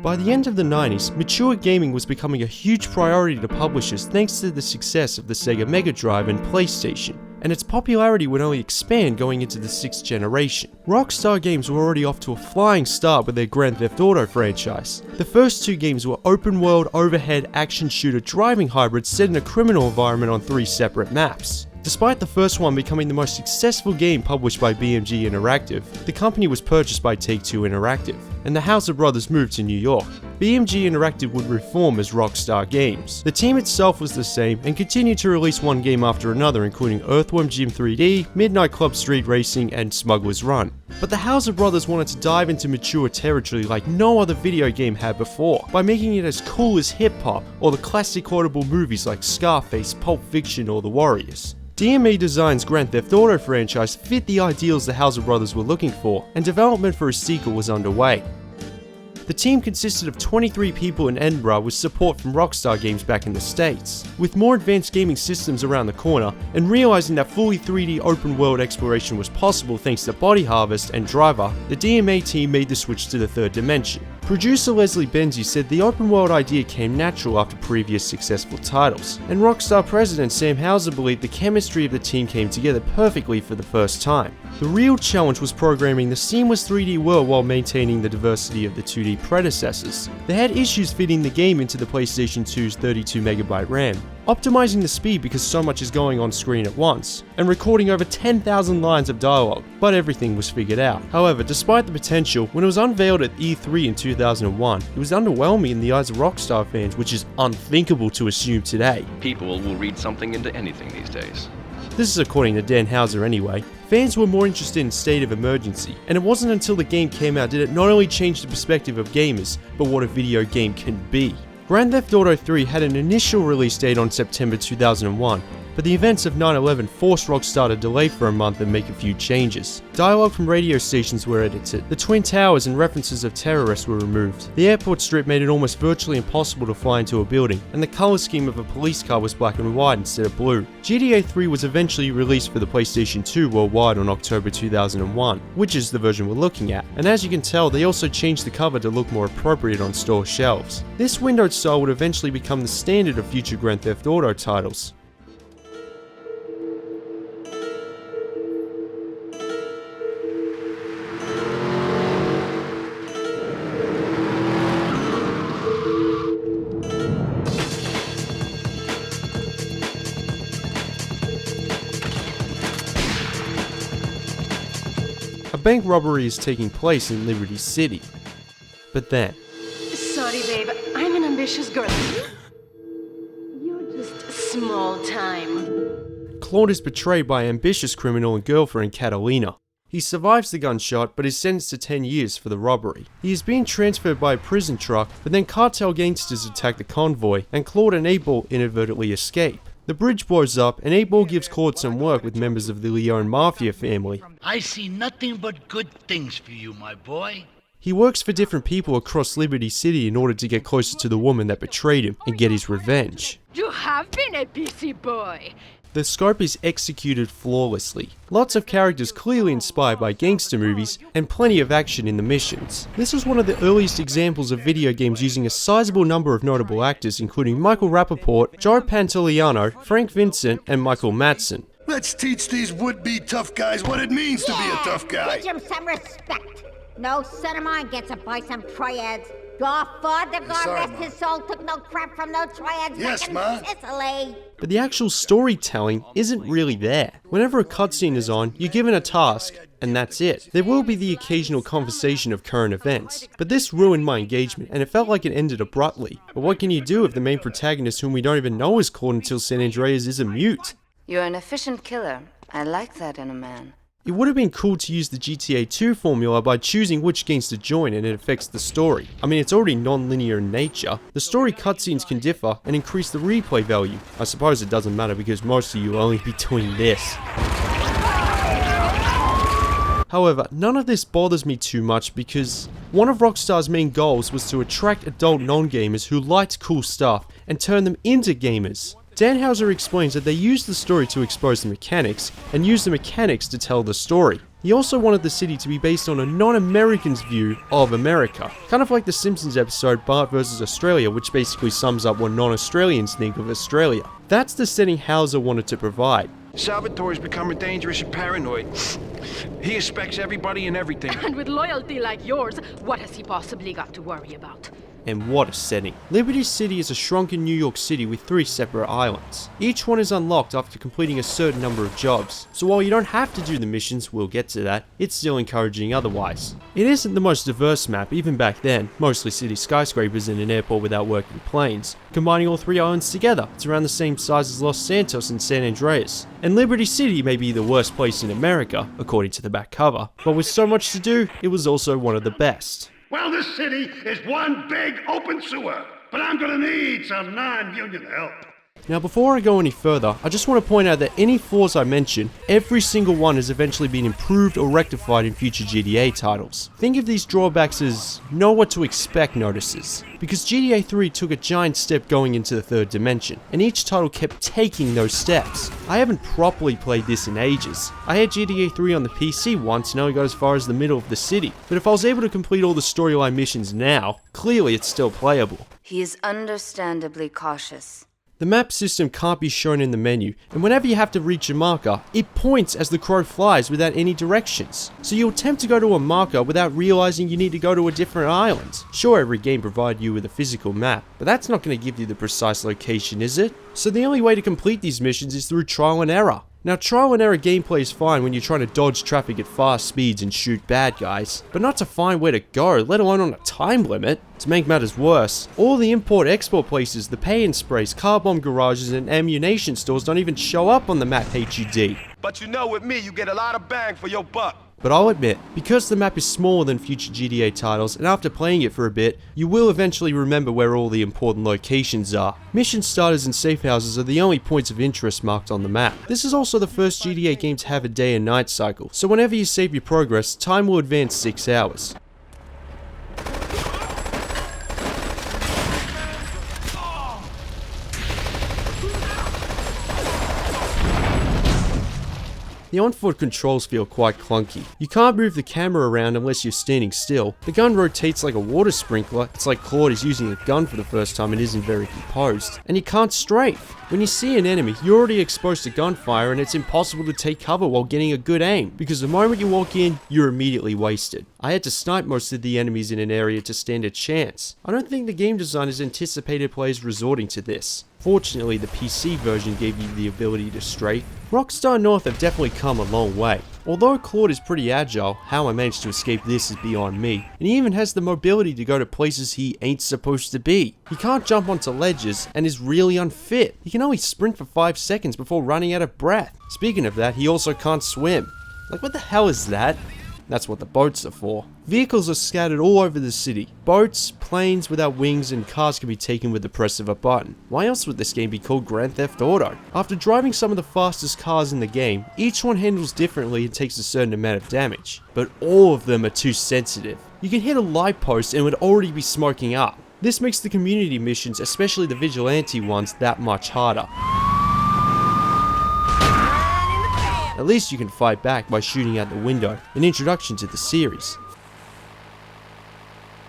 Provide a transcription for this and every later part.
By the end of the 90s, mature gaming was becoming a huge priority to publishers thanks to the success of the Sega Mega Drive and PlayStation, and its popularity would only expand going into the 6th generation. Rockstar Games were already off to a flying start with their Grand Theft Auto franchise. The first 2 games were open-world, overhead, action shooter driving hybrids set in a criminal environment on 3 separate maps. Despite the first one becoming the most successful game published by BMG Interactive, the company was purchased by Take-Two Interactive, and the Houser brothers moved to New York. BMG Interactive would reform as Rockstar Games. The team itself was the same and continued to release one game after another, including Earthworm Jim 3D, Midnight Club Street Racing, and Smuggler's Run. But the Houser brothers wanted to dive into mature territory like no other video game had before, by making it as cool as hip-hop or the classic quotable movies like Scarface, Pulp Fiction, or The Warriors. DMA Design's Grand Theft Auto franchise fit the ideals the Houser brothers were looking for, and development for a sequel was underway. The team consisted of 23 people in Edinburgh with support from Rockstar Games back in the States. With more advanced gaming systems around the corner, and realizing that fully 3D open world exploration was possible thanks to Body Harvest and Driver, the DMA team made the switch to the third dimension. Producer Leslie Benzie said the open world idea came natural after previous successful titles, and Rockstar president Sam Houser believed the chemistry of the team came together perfectly for the first time. The real challenge was programming the seamless 3D world while maintaining the diversity of the 2D predecessors. They had issues fitting the game into the PlayStation 2's 32MB RAM, optimizing the speed because so much is going on screen at once, and recording over 10,000 lines of dialogue, but everything was figured out. However, despite the potential, when it was unveiled at E3 in 2001, it was underwhelming in the eyes of Rockstar fans, which is unthinkable to assume today. People will read something into anything these days. This is according to Dan Houser anyway. Fans were more interested in State of Emergency, and it wasn't until the game came out did it not only change the perspective of gamers, but what a video game can be. Grand Theft Auto 3 had an initial release date on September 2001, but the events of 9/11 forced Rockstar to delay for a month and make a few changes. Dialogue from radio stations were edited, the Twin Towers and references of terrorists were removed, the airport strip made it almost virtually impossible to fly into a building, and the colour scheme of a police car was black and white instead of blue. GTA 3 was eventually released for the PlayStation 2 worldwide on October 2001, which is the version we're looking at, and as you can tell they also changed the cover to look more appropriate on store shelves. This windowed style would eventually become the standard of future Grand Theft Auto titles. A bank robbery is taking place in Liberty City. But then... Sorry, babe. I'm an ambitious girl. You're just small time. Claude is betrayed by ambitious criminal and girlfriend Catalina. He survives the gunshot, but is sentenced to 10 years for the robbery. He is being transferred by a prison truck, but then cartel gangsters attack the convoy, and Claude and 8-Ball inadvertently escape. The bridge blows up, and 8-Ball gives Claude some work with members of the Leone Mafia family. I see nothing but good things for you, my boy. He works for different people across Liberty City in order to get closer to the woman that betrayed him and get his revenge. You have been a busy boy. The scope is executed flawlessly. Lots of characters clearly inspired by gangster movies, and plenty of action in the missions. This was one of the earliest examples of video games using a sizable number of notable actors, including Michael Rappaport, Joe Pantoliano, Frank Vincent, and Michael Madsen. Let's teach these would-be tough guys what it means to be a tough guy. Teach him some respect. No son of mine gets to buy some triads. Your father, God rest his soul, took no crap from no triads back in Sicily. But the actual storytelling isn't really there. Whenever a cutscene is on, you're given a task, and that's it. There will be the occasional conversation of current events, but this ruined my engagement, and it felt like it ended abruptly. But what can you do if the main protagonist, whom we don't even know is called until San Andreas, is a mute? You're an efficient killer. I like that in a man. It would have been cool to use the GTA 2 formula by choosing which games to join and it affects the story. I mean, it's already non-linear in nature. The story cutscenes can differ and increase the replay value. I suppose it doesn't matter because most of you will only be doing this. However, none of this bothers me too much because one of Rockstar's main goals was to attract adult non-gamers who liked cool stuff and turn them into gamers. Dan Houser explains that they used the story to expose the mechanics, and used the mechanics to tell the story. He also wanted the city to be based on a non-American's view of America. Kind of like the Simpsons episode Bart vs. Australia, which basically sums up what non-Australians think of Australia. That's the setting Houser wanted to provide. Salvatore's becoming dangerous and paranoid. He expects everybody and everything. And with loyalty like yours, what has he possibly got to worry about? And what a setting. Liberty City is a shrunken New York City with 3 separate islands. Each one is unlocked after completing a certain number of jobs, so while you don't have to do the missions, we'll get to that, it's still encouraging otherwise. It isn't the most diverse map, even back then, mostly city skyscrapers and an airport without working planes. Combining all 3 islands together, it's around the same size as Los Santos and San Andreas. And Liberty City may be the worst place in America, according to the back cover, but with so much to do, it was also one of the best. Well, this city is one big open sewer, but I'm gonna need some non-union help. Now before I go any further, I just want to point out that any flaws I mention, every single one has eventually been improved or rectified in future GTA titles. Think of these drawbacks as know what to expect notices, because GTA 3 took a giant step going into the 3rd dimension, and each title kept taking those steps. I haven't properly played this in ages. I had GTA 3 on the PC once and only got as far as the middle of the city, but if I was able to complete all the storyline missions now, clearly it's still playable. He is understandably cautious. The map system can't be shown in the menu, and whenever you have to reach a marker, it points as the crow flies without any directions. So you'll attempt to go to a marker without realizing you need to go to a different island. Sure, every game provides you with a physical map, but that's not going to give you the precise location, is it? So the only way to complete these missions is through trial and error. Now, trial and error gameplay is fine when you're trying to dodge traffic at fast speeds and shoot bad guys, but not to find where to go, let alone on a time limit. To make matters worse, all the import-export places, the pay-and sprays, car bomb garages, and ammunition stores don't even show up on the map HUD. But you know, with me, you get a lot of bang for your buck. But I'll admit, because the map is smaller than future GTA titles, and after playing it for a bit, you will eventually remember where all the important locations are. Mission starters and safe houses are the only points of interest marked on the map. This is also the first GTA game to have a day and night cycle, so whenever you save your progress, time will advance 6 hours. The on-foot controls feel quite clunky. You can't move the camera around unless you're standing still. The gun rotates like a water sprinkler. It's like Claude is using a gun for the first time and isn't very composed. And you can't strafe. When you see an enemy, you're already exposed to gunfire and it's impossible to take cover while getting a good aim, because the moment you walk in, you're immediately wasted. I had to snipe most of the enemies in an area to stand a chance. I don't think the game designers anticipated players resorting to this. Fortunately, the PC version gave you the ability to strafe. Rockstar North have definitely come a long way. Although Claude is pretty agile, how I managed to escape this is beyond me. And he even has the mobility to go to places he ain't supposed to be. He can't jump onto ledges and is really unfit. He can only sprint for 5 seconds before running out of breath. Speaking of that, he also can't swim. Like, what the hell is that? That's what the boats are for. Vehicles are scattered all over the city. Boats, planes without wings, and cars can be taken with the press of a button. Why else would this game be called Grand Theft Auto? After driving some of the fastest cars in the game, each one handles differently and takes a certain amount of damage. But all of them are too sensitive. You can hit a light post and it would already be smoking up. This makes the community missions, especially the vigilante ones, that much harder. At least you can fight back by shooting out the window, an introduction to the series.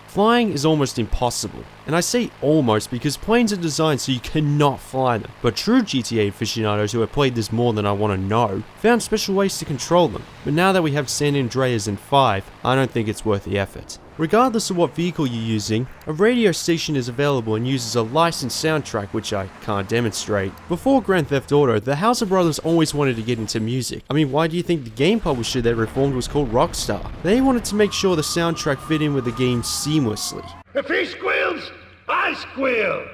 Flying is almost impossible, and I say almost because planes are designed so you cannot fly them, but true GTA aficionados who have played this more than I want to know found special ways to control them, but now that we have San Andreas and 5, I don't think it's worth the effort. Regardless of what vehicle you're using, a radio station is available and uses a licensed soundtrack which I can't demonstrate. Before Grand Theft Auto, the Houser brothers always wanted to get into music. I mean, why do you think the game publisher they reformed was called Rockstar? They wanted to make sure the soundtrack fit in with the game seamlessly. If he squeals, I squeal.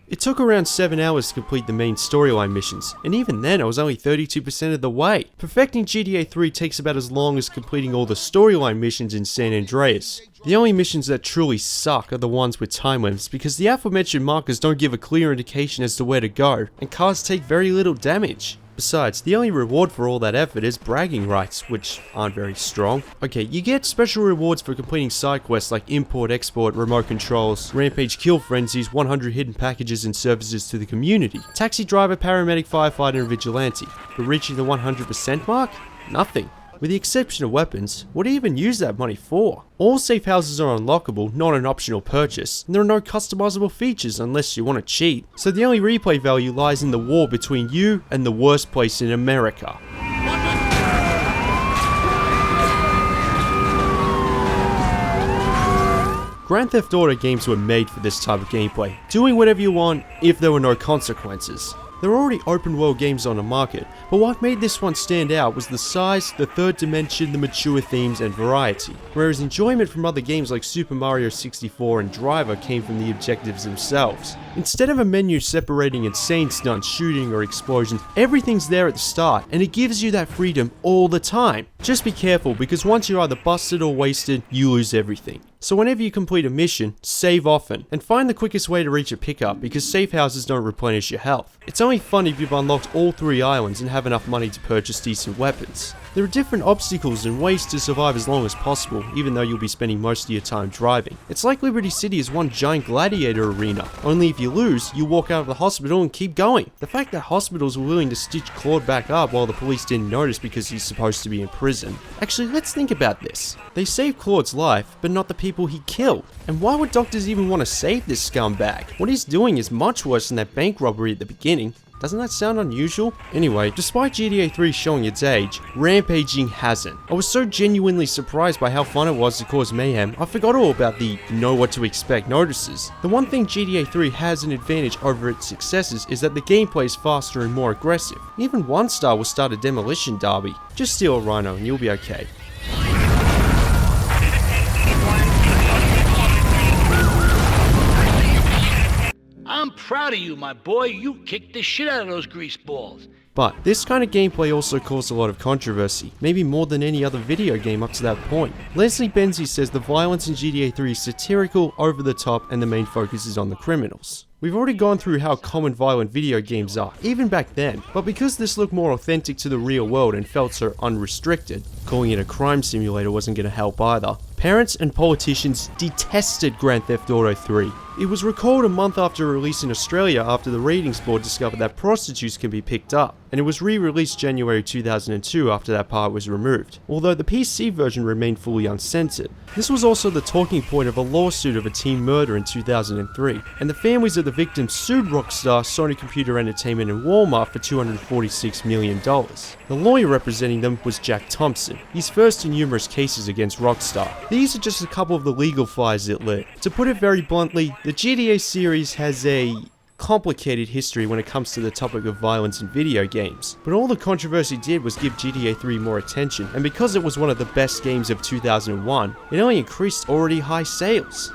It took around 7 hours to complete the main storyline missions, and even then I was only 32% of the way. Perfecting GTA 3 takes about as long as completing all the storyline missions in San Andreas. The only missions that truly suck are the ones with time limits, because the aforementioned markers don't give a clear indication as to where to go, and cars take very little damage. Besides, the only reward for all that effort is bragging rights, which aren't very strong. Okay, you get special rewards for completing side quests like import, export, remote controls, rampage kill frenzies, 100 hidden packages and services to the community, taxi driver, paramedic, firefighter and vigilante. But reaching the 100% mark? Nothing. With the exception of weapons, what do you even use that money for? All safe houses are unlockable, not an optional purchase, and there are no customizable features unless you want to cheat. So the only replay value lies in the war between you and the worst place in America. Grand Theft Auto games were made for this type of gameplay, doing whatever you want if there were no consequences. There are already open world games on the market, but what made this one stand out was the size, the third dimension, the mature themes and variety. Whereas enjoyment from other games like Super Mario 64 and Driver came from the objectives themselves. Instead of a menu separating insane stunts, shooting or explosions, everything's there at the start and it gives you that freedom all the time. Just be careful because once you're either busted or wasted, you lose everything. So whenever you complete a mission, save often, and find the quickest way to reach a pickup because safe houses don't replenish your health. It's only fun if you've unlocked all 3 islands and have enough money to purchase decent weapons. There are different obstacles and ways to survive as long as possible, even though you'll be spending most of your time driving. It's like Liberty City is one giant gladiator arena, only if you lose, you walk out of the hospital and keep going. The fact that hospitals were willing to stitch Claude back up while the police didn't notice because he's supposed to be in prison. Actually, let's think about this. They saved Claude's life, but not the people he killed. And why would doctors even want to save this scumbag? What he's doing is much worse than that bank robbery at the beginning. Doesn't that sound unusual? Anyway, despite GTA 3 showing its age, rampaging hasn't. I was so genuinely surprised by how fun it was to cause mayhem, I forgot all about the know what to expect notices. The one thing GTA 3 has an advantage over its successors is that the gameplay is faster and more aggressive. Even One Star will start a demolition derby. Just steal a rhino and you'll be okay. I'm proud of you, my boy. You kicked the shit out of those grease balls. But this kind of gameplay also caused a lot of controversy, maybe more than any other video game up to that point. Leslie Benzie says the violence in GTA 3 is satirical, over the top, and the main focus is on the criminals. We've already gone through how common violent video games are, even back then, but because this looked more authentic to the real world and felt so unrestricted, calling it a crime simulator wasn't going to help either. Parents and politicians detested Grand Theft Auto 3. It was recalled a month after release in Australia after the ratings board discovered that prostitutes can be picked up, and it was re-released January 2002 after that part was removed, although the PC version remained fully uncensored. This was also the talking point of a lawsuit of a teen murder in 2003, and the families of the victims sued Rockstar, Sony Computer Entertainment and Walmart for $246 million. The lawyer representing them was Jack Thompson, his first in numerous cases against Rockstar. These are just a couple of the legal fires it lit. To put it very bluntly, the GTA series has a complicated history when it comes to the topic of violence in video games, but all the controversy did was give GTA 3 more attention, and because it was one of the best games of 2001, it only increased already high sales.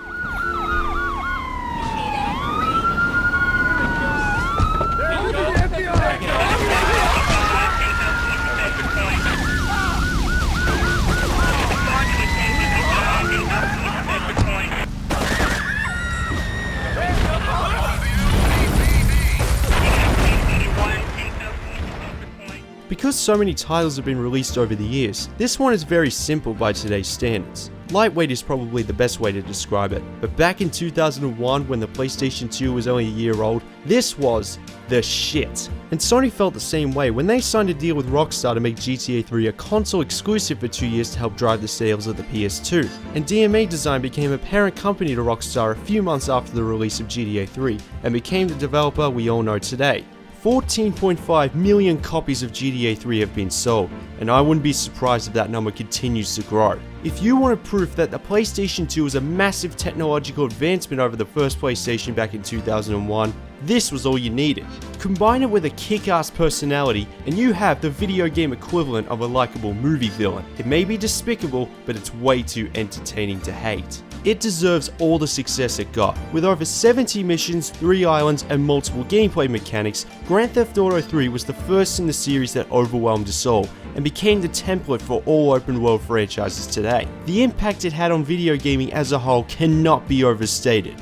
Because so many titles have been released over the years, this one is very simple by today's standards. Lightweight is probably the best way to describe it, but back in 2001 when the PlayStation 2 was only a year old, this was the shit. And Sony felt the same way when they signed a deal with Rockstar to make GTA 3 a console exclusive for 2 years to help drive the sales of the PS2. And DMA Design became a parent company to Rockstar a few months after the release of GTA 3, and became the developer we all know today. 14.5 million copies of GTA 3 have been sold, and I wouldn't be surprised if that number continues to grow. If you wanted proof that the PlayStation 2 was a massive technological advancement over the first PlayStation back in 2001, this was all you needed. Combine it with a kick-ass personality, and you have the video game equivalent of a likable movie villain. It may be despicable, but it's way too entertaining to hate. It deserves all the success it got. With over 70 missions, 3 islands, and multiple gameplay mechanics, Grand Theft Auto 3 was the first in the series that overwhelmed us all, and became the template for all open world franchises today. The impact it had on video gaming as a whole cannot be overstated.